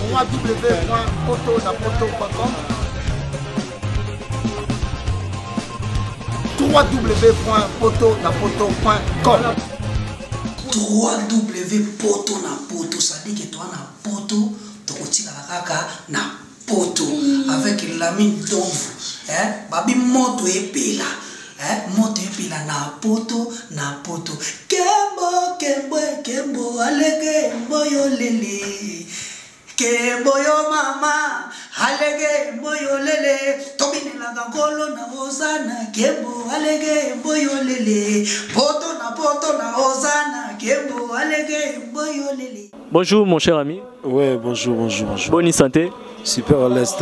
www.potonapoto.com www.potonapoto.com www.potonapoto, ça dit que toi na poto, tu kotika kaka na poto avec la mine d'ombre, babi moto epela, moto epela na poto kembo alege mboyo lele, kembo yo mama alege mboyo lele, tobine la gangolo na ozana kembo alege mboyo lele, poto na ozana kembo alege mboyo lele. Bonjour mon cher ami. Ouais, bonjour. Bonne santé. Super à l'aise.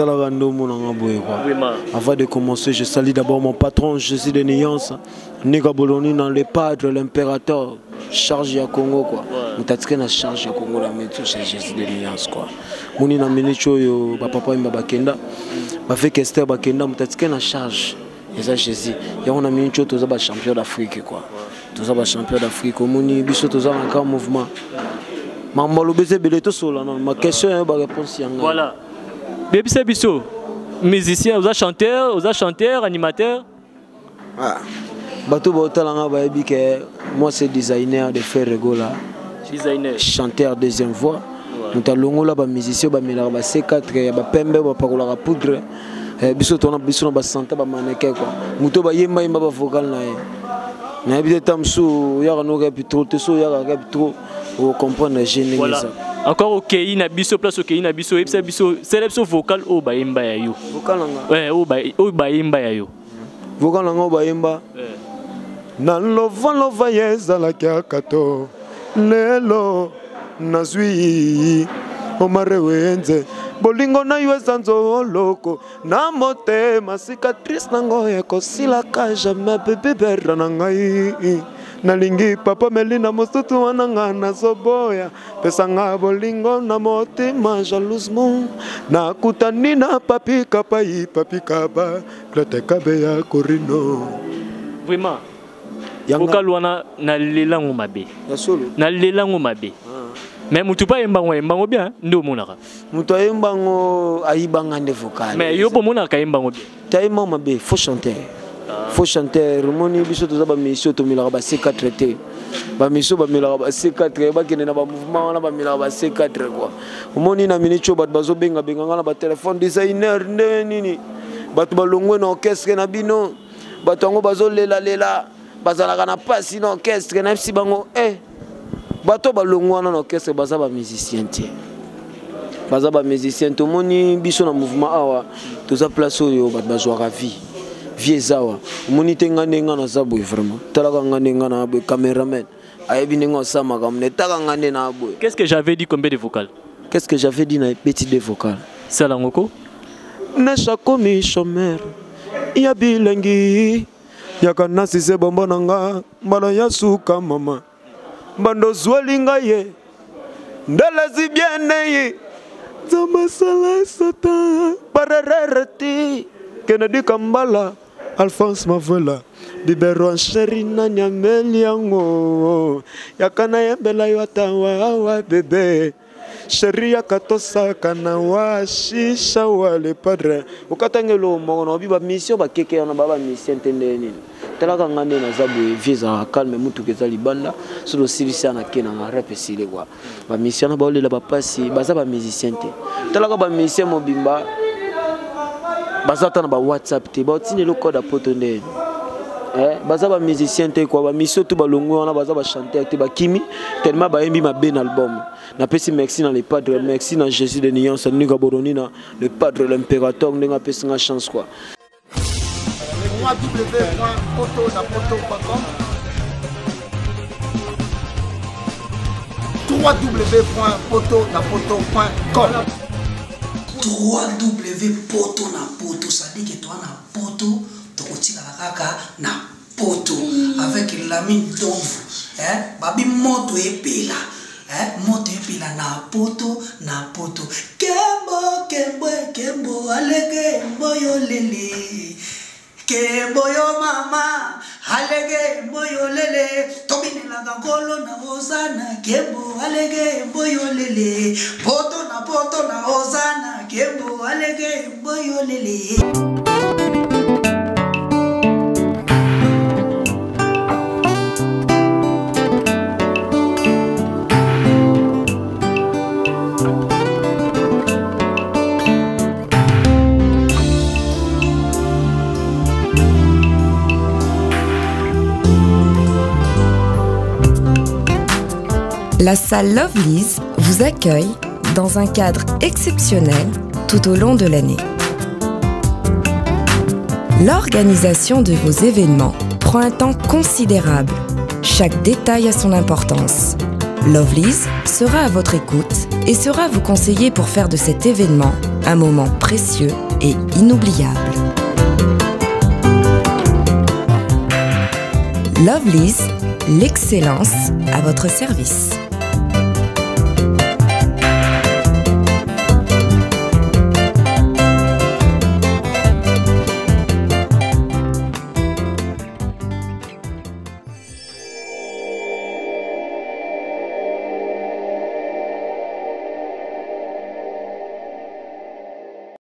Avant de commencer, je salue d'abord mon patron, Jésus de Nuance. Nika Boloni dans le padre, l'impérateur, charge à Congo quoi. Mutatsike na charge à Congo la météo c'est Jésus de Nuance quoi. Moni na minicho yo papa imba bakenda. Ba fait Esther bakenda mutatsike na charge. Et ça Jésus. Ya on a minicho toza ba champion d'Afrique quoi. Toza ba champion d'Afrique. Moni biso toza encore mouvement. Ma question est ma réponse. Voilà. Bébé Bisso, musicien, vous êtes chanteur, animateur. Ah. Moi c'est designer de faire là. Designer. Chanteur deuxième voix. Nous avons là musicien ba C4 ba pembe ba pakola poudre. Biso tona biso ba santé ba maneke quoi. Muto ba yemba ba vocal na ye. Na habité tamsu ya no rep trop te so ya rep trop. Vous comprenez voilà. Encore au Kei na biso place au Kei na biso epsa biso célèbre vocal au baimba ya yo. Vocal nga. Ouais, au baimba ya yo. Vocal nga au baimba. Na lova yeza la kato. Lelo nazwi omarewenze. Bolingo na yo sanzo loko na motema cicatrice nango ekosila ka jamais bébé berana ngai. Nalingi papa melina mosutu wananga na soboya pesanga bolingo na motema jalousement na kutani na papi kaba klete kabe ya korino vraiment vocal wana na lelango mabe na lelango mabe mais mutu pa embango bien ndo monaka mutu embango ayibanga nde vocal mais yo po monaka embango bien taïma mabe faut chanter. Faut chanter, Romoni biso toza ba mission to milaka ba C4 traité. Ba mission ba milaka ba C4 ba kene na ba mouvement wana ba milaka ba C4 quoi. Romoni na minicho ba bazo benga na ba téléphone designer nini. Ba to balongwe na orchestre na bino. Ba tongo bazo lela bazalaka na pasi na orchestre na fsi bango ba to balongwa na orchestre baza ba musicien tie. Baza ba musicien to moni biso na mouvement awa toza place oyo ba bazo ravi. Viezawa, monitenga nenga na zabwe vraiment. Talaka nganenga na abwe cameraman. Ayebi nenga sama kamne taka ngane na abwe. Qu'est-ce que j'avais dit combien de vocales? Qu'est-ce que j'avais dit na petit de vocales? Salangoko. Na chakomi chômeur. Ya bilengi. Ya kana sise bomba nanga, mbala ya suka mama. Bando zwalinga ye. Ndala zibiene ye. Zama sala sata. Parararati. Kennedy Kambala, Alphonse Mavola, Biberon Sherina Nyameliango, Yakana Yembela Yatawa bébé, Sheria Katosa Kanawa, Shisha le padre, Ukatangelo Mono, Biba mission, Bakeke, on a baba mission tendeni. Talaka ngane na zabu visa calme mutu kezali banda sur le service na kena na rap sile kwa. Ba mission na ba ole la ba pasi, baza ba musicien te. Talaka ba mission mobimba. Bazata na ba WhatsApp te ba tine le code poto ndeni baza ba musicien te quoi ba mission tout ba longo na baza ba chanteur te ba kimi tellement ba yembi ma ben album na pesi merci dans les padres merci dans Jésus de Nuance Nika Boloni na le padre l'impérateur ndenga pesi nga chance quoi www.potonapoto.com www.potonapoto.com www.potonapoto, ça dit que toi na poto, tu kotika kaka na poto avec la mine d'ombre, babi moto epela, moto epela na poto, kembo alege mboyo lele, kembo yo mama alege mboyo lele, tobine la gangolo na ozana kembo alege mboyo lele, poto na na poto na ozana kembo alege boyo lele. La salle Lovely's vous accueille dans un cadre exceptionnel tout au long de l'année. L'organisation de vos événements prend un temps considérable. Chaque détail a son importance. Lovely's sera à votre écoute et sera vous conseiller pour faire de cet événement un moment précieux et inoubliable. Lovely's, l'excellence à votre service.